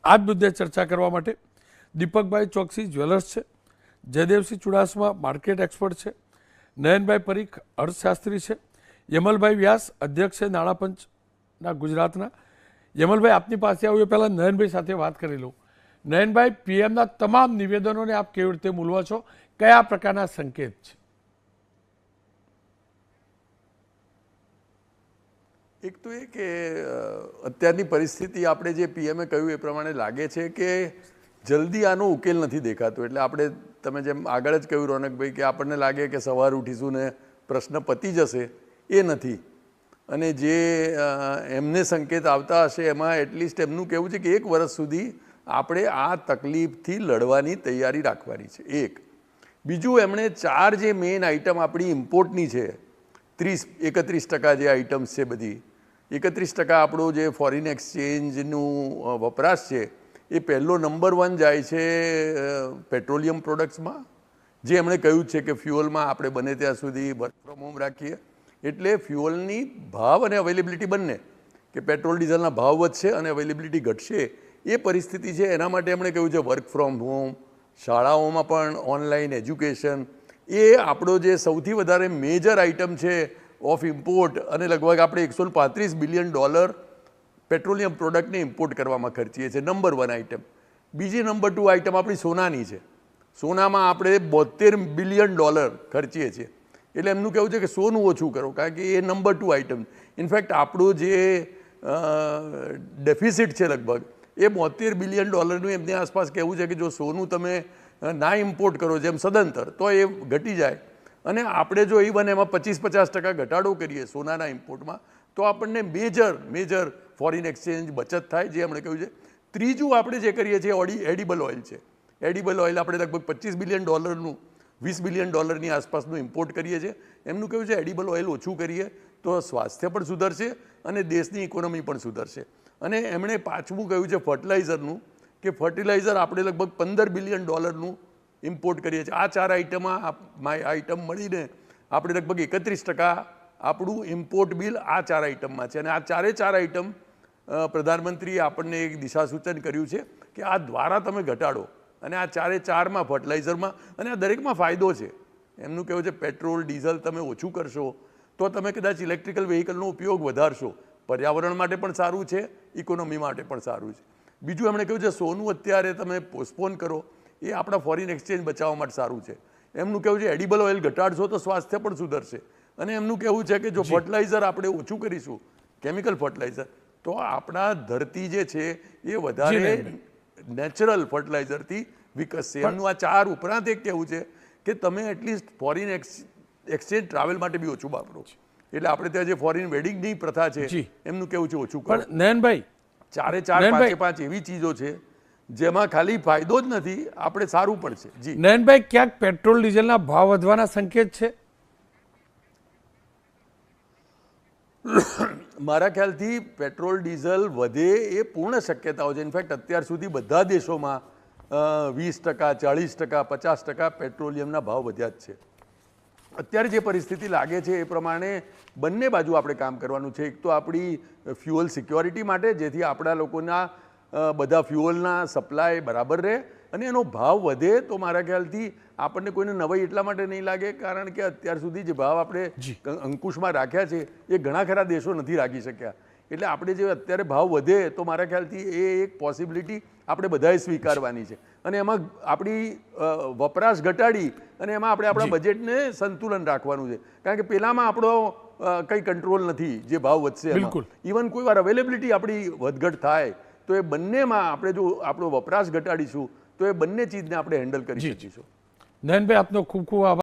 આ જ મુદ્દે ચર્ચા કરવા માટે દીપકભાઈ ચોકસી જ્વેલર્સ છે, જયદેવસિંહ ચુડાસમા માર્કેટ એક્સપર્ટ છે, નયનભાઈ પરીખ અર્થશાસ્ત્રી છે, યમલભાઈ વ્યાસ અધ્યક્ષ છે નાણાપંચના ગુજરાતના. યમલભાઈ, આપની પાસે આવ્યું એ પહેલાં નયનભાઈ સાથે વાત કરી લઉં. નયનભાઈ, પીએમના તમામ નિવેદનોને આપ કેવી રીતે મૂલવો છો? કયા પ્રકારના સંકેત છે? એક તો એ કે અત્યારની પરિસ્થિતિ આપણે જે પીએમએ કહ્યું એ પ્રમાણે લાગે છે કે જલ્દી આનો ઉકેલ નથી દેખાતો. એટલે આપણે તમે જેમ આગળ જ કહ્યું રોનકભાઈ કે આપણને લાગે કે સવાર ઉઠીશું ને પ્રશ્ન પતી જશે, એ નથી. અને જે એમને સંકેત આવતા હશે એમાં એટલીસ્ટ એમનું કહેવું છે કે 1 વર્ષ સુધી આપણે આ તકલીફથી લડવાની તૈયારી રાખવાની છે. એક બીજું, એમણે 4 જે મેઇન આઇટમ આપણી ઇમ્પોર્ટની છે, 31% જે આઇટમ્સ છે બધી, 31% આપણો જે ફોરેન એક્સચેન્જનું વપરાશ છે એ પહેલો નંબર 1 જાય છે પેટ્રોલિયમ પ્રોડક્ટ્સમાં, જે એમણે કહ્યું છે કે ફ્યુઅલમાં આપણે બને ત્યાં સુધી વર્ક ફ્રોમ હોમ રાખીએ. એટલે ફ્યુઅલની ભાવ અને અવેલેબિલિટી બંને, કે પેટ્રોલ ડીઝલના ભાવ વધશે અને અવેલેબિલિટી ઘટશે, એ પરિસ્થિતિ છે. એના માટે એમણે કહ્યું છે વર્ક ફ્રોમ હોમ, શાળાઓમાં પણ ઓનલાઈન એજ્યુકેશન, એ આપણો જે સૌથી વધારે મેજર આઇટમ છે ઓફ ઇમ્પોર્ટ. અને લગભગ આપણે $135 બિલિયન પેટ્રોલિયમ પ્રોડક્ટને ઇમ્પોર્ટ કરવામાં ખર્ચીએ છીએ, નંબર 1 આઇટમ. બીજી નંબર 2 આઇટમ આપણી સોનાની છે. સોનામાં આપણે $72 બિલિયન ખર્ચીએ છીએ. એટલે એમનું કહેવું છે કે સોનું ઓછું કરો, કારણ કે એ નંબર 2 આઇટમ. ઇનફેક્ટ આપણું જે ડેફિસિટ છે લગભગ એ $72 બિલિયન એમની આસપાસ કહેવું છે કે જો સોનું તમે ના ઇમ્પોર્ટ કરો જેમ સદંતર, તો એ ઘટી જાય. અને આપણે જો ઇવન એમાં 25-50% ઘટાડો કરીએ સોનાના ઇમ્પોર્ટમાં, તો આપણને મેજર ફોરેન એક્સચેન્જ બચત થાય, જે એમણે કહ્યું છે. ત્રીજું, આપણે જે કરીએ છીએ એડિબલ ઓઇલ છે. એડિબલ ઓઇલ આપણે લગભગ $25 બિલિયન $20 બિલિયન આસપાસનું ઇમ્પોર્ટ કરીએ છીએ. એમનું કહ્યું છે એડિબલ ઓઇલ ઓછું કરીએ તો સ્વાસ્થ્ય પણ સુધરશે અને દેશની ઇકોનોમી પણ સુધરશે. અને એમણે પાંચમું કહ્યું છે ફર્ટિલાઇઝરનું, કે ફર્ટિલાઇઝર આપણે લગભગ $15 બિલિયન ઇમ્પોર્ટ કરીએ છીએ. આ 4 આઇટમ મળીને આપણે લગભગ 31% આપણું ઇમ્પોર્ટ બિલ આ 4 આઇટમમાં છે. અને આ 4 આઇટમ પ્રધાનમંત્રીએ આપણને એક દિશાસૂચન કર્યું છે કે આ દ્વારા તમે ઘટાડો. અને આ 4માં ફર્ટિલાઇઝરમાં, અને આ દરેકમાં ફાયદો છે. એમનું કહેવું છે પેટ્રોલ ડીઝલ તમે ઓછું કરશો તો તમે કદાચ ઇલેક્ટ્રિકલ વ્હીકલનો ઉપયોગ વધારશો, પર્યાવરણ માટે પણ સારું છે, ઇકોનોમી માટે પણ સારું છે. બીજું એમણે કહ્યું છે સોનું અત્યારે તમે પોસ્ટપોન કરો, એ આપણા ફોરેન એક્સચેન્જ બચાવવા માટે સારું છે. એમનું કહેવું છે એડિબલ ઓઇલ ઘટાડશો તો સ્વાસ્થ્ય પણ સુધરશે. અને એમનું કહેવું છે કે જો ફર્ટિલાઇઝર આપણે ઓછું કરીશું, કેમિકલ ફર્ટિલાઇઝર, તો આપણા ધરતી જે છે એ વધારે નેચરલ ફર્ટિલાઇઝરથી વિકસશે. એમનું આ 4 ઉપરાંત એક કહેવું છે કે તમે એટલીસ્ટ ફોરેન એક્સચેન્જ ટ્રાવેલ માટે બી ઓછું વાપરો. એટલે આપણે ત્યાં જે ફોરેન વેડિંગની પ્રથા છે એમનું કહેવું છે ઓછું કરો. નયનભાઈ, 4 5 એવી ચીજો છે જેમાં ખાલી ફાયદો જ નથી, આપણે સારું પણ છે. જી નયનભાઈ, ક્યાંક પેટ્રોલ ડીઝલના ભાવ વધવાના સંકેત છે? મારા ખ્યાલથી પેટ્રોલ ડીઝલ વધે એ પૂર્ણ શક્યતાઓ છે. ઇનફેક્ટ અત્યાર સુધી બધા દેશોમાં 20%, 40%, 50% પેટ્રોલિયમના ભાવ વધ્યા જ છે. અત્યારે જે પરિસ્થિતિ લાગે છે એ પ્રમાણે બંને બાજુ આપણે કામ કરવાનું છે. એક તો આપણી ફ્યુઅલ સિક્યોરિટી માટે, જેથી આપણા લોકોના બધા ફ્યુઅલના સપ્લાય બરાબર રહે, અને એનો ભાવ વધે તો મારા ખ્યાલથી આપણને કોઈને નવાઈ એટલા માટે નહીં લાગે, કારણ કે અત્યાર સુધી જે ભાવ આપણે અંકુશમાં રાખ્યા છે એ ઘણા ખરા દેશો નથી રાખી શક્યા. એટલે આપણે જે અત્યારે ભાવ વધે તો મારા ખ્યાલથી એ એક પોસિબિલિટી આપણે બધાએ સ્વીકારવાની છે. અને એમાં આપણી વપરાશ ઘટાડી અને એમાં આપણે આપણા બજેટને સંતુલન રાખવાનું છે, કારણ કે પેલામાં આપણો કંઈ કંટ્રોલ નથી જે ભાવ વધશે. બિલકુલ. ઇવન કોઈ વાર અવેલેબિલિટી આપણી વધઘટ થાય તો એ બંનેમાં આપણે જો આપણો વપરાશ ઘટાડીશું તો એ બંને ચીજને આપણે હેન્ડલ કરી શકીશું. નયનભાઈ, આપનો ખૂબ ખૂબ આભાર.